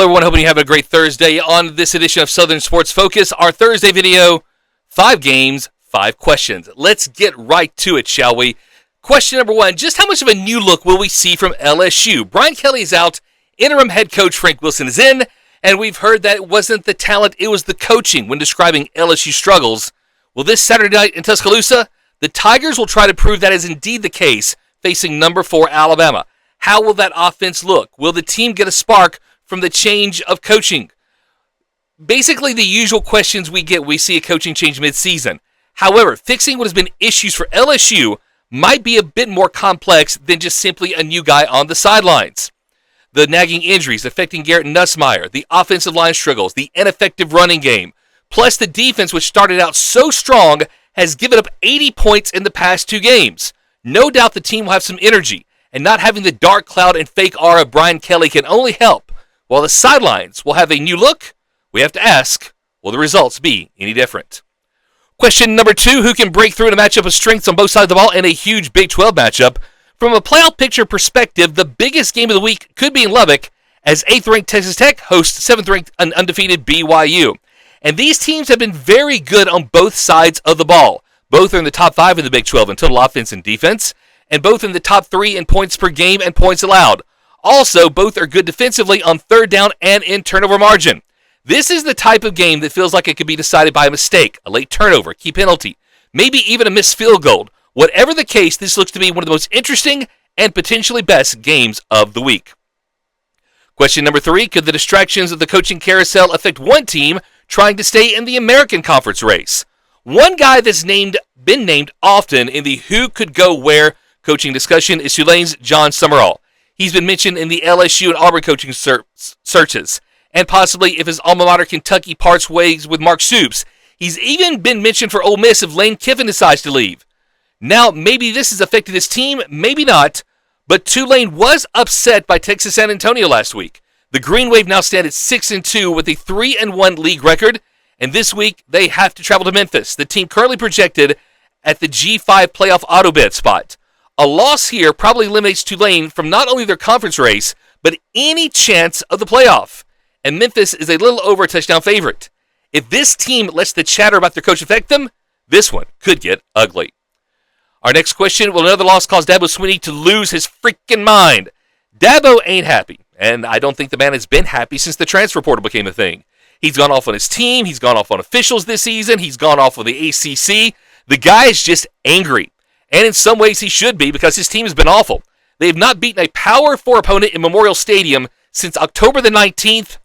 Hello everyone, hoping you have a great Thursday on this edition of Southern Sports Focus. Our Thursday video, 5 games, 5 questions. Let's get right to it, shall we? Question number 1, just how much of a new look will we see from LSU? Brian Kelly is out, interim head coach Frank Wilson is in, and we've heard that it wasn't the talent, it was the coaching when describing LSU struggles. Well, this Saturday night in Tuscaloosa, the Tigers will try to prove that is indeed the case, facing number 4 Alabama. How will that offense look? Will the team get a spark from the change of coaching? Basically, the usual questions we get, we see a coaching change mid-season. However, fixing what has been issues for LSU might be a bit more complex than just simply a new guy on the sidelines. The nagging injuries affecting Garrett Nussmeier, the offensive line struggles, the ineffective running game, plus the defense, which started out so strong, has given up 80 points in the past 2 games. No doubt the team will have some energy, and not having the dark cloud and fake aura of Brian Kelly can only help. While the sidelines will have a new look, we have to ask, will the results be any different? Question number 2, who can break through in a matchup of strengths on both sides of the ball in a huge Big 12 matchup? From a playoff picture perspective, the biggest game of the week could be in Lubbock, as 8th-ranked Texas Tech hosts 7th-ranked and undefeated BYU. And these teams have been very good on both sides of the ball. Both are in the top 5 in the Big 12 in total offense and defense, and both in the top 3 in points per game and points allowed. Also, both are good defensively on third down and in turnover margin. This is the type of game that feels like it could be decided by a mistake, a late turnover, key penalty, maybe even a missed field goal. Whatever the case, this looks to be one of the most interesting and potentially best games of the week. Question number 3, could the distractions of the coaching carousel affect one team trying to stay in the American Conference race? One guy that's been named often in the who could go where coaching discussion is Tulane's John Summerall. He's been mentioned in the LSU and Auburn coaching searches, and possibly if his alma mater Kentucky parts ways with Mark Stoops. He's even been mentioned for Ole Miss if Lane Kiffin decides to leave. Now, maybe this has affected his team, maybe not, but Tulane was upset by Texas San Antonio last week. The Green Wave now stand at 6-2 with a 3-1 league record, and this week they have to travel to Memphis, the team currently projected at the G5 playoff auto bid spot. A loss here probably eliminates Tulane from not only their conference race, but any chance of the playoff. And Memphis is a little over a touchdown favorite. If this team lets the chatter about their coach affect them, this one could get ugly. Our next question, will another loss cause Dabo Swinney to lose his freaking mind? Dabo ain't happy, and I don't think the man has been happy since the transfer portal became a thing. He's gone off on his team, he's gone off on officials this season, he's gone off on the ACC. The guy is just angry, and in some ways he should be because his team has been awful. They have not beaten a Power 4 opponent in Memorial Stadium since October the 19th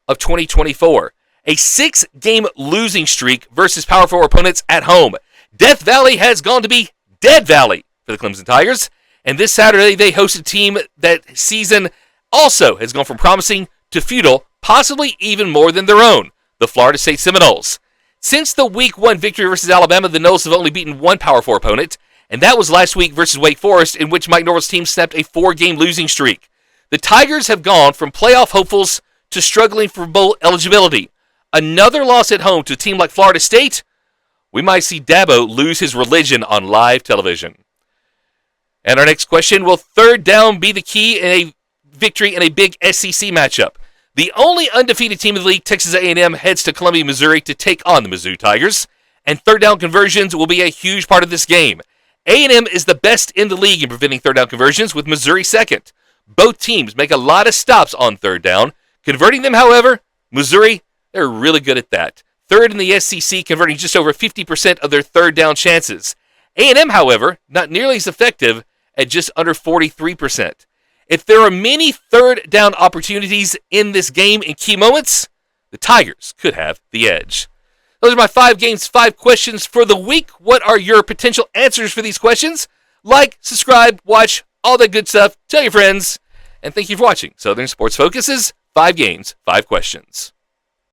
of 2024. A 6-game losing streak versus Power 4 opponents at home. Death Valley has gone to be Dead Valley for the Clemson Tigers, and this Saturday they host a team that season also has gone from promising to futile, possibly even more than their own, the Florida State Seminoles. Since the Week 1 victory versus Alabama, the Noles have only beaten one Power 4 opponent, and that was last week versus Wake Forest, in which Mike Norvell's team snapped a 4-game losing streak. The Tigers have gone from playoff hopefuls to struggling for bowl eligibility. Another loss at home to a team like Florida State, we might see Dabo lose his religion on live television. And our next question, will third down be the key in a victory in a big SEC matchup? The only undefeated team in the league, Texas A&M, heads to Columbia, Missouri to take on the Mizzou Tigers, and third down conversions will be a huge part of this game. A&M is the best in the league in preventing third down conversions, with Missouri second. Both teams make a lot of stops on third down. Converting them, however, Missouri, they're really good at that. Third in the SEC, converting just over 50% of their third down chances. A&M, however, not nearly as effective at just under 43%. If there are many third down opportunities in this game in key moments, the Tigers could have the edge. Those are my 5 games, 5 questions for the week. What are your potential answers for these questions? Like, subscribe, watch, all that good stuff. Tell your friends. And thank you for watching Southern Sports Focus's 5 games, 5 questions.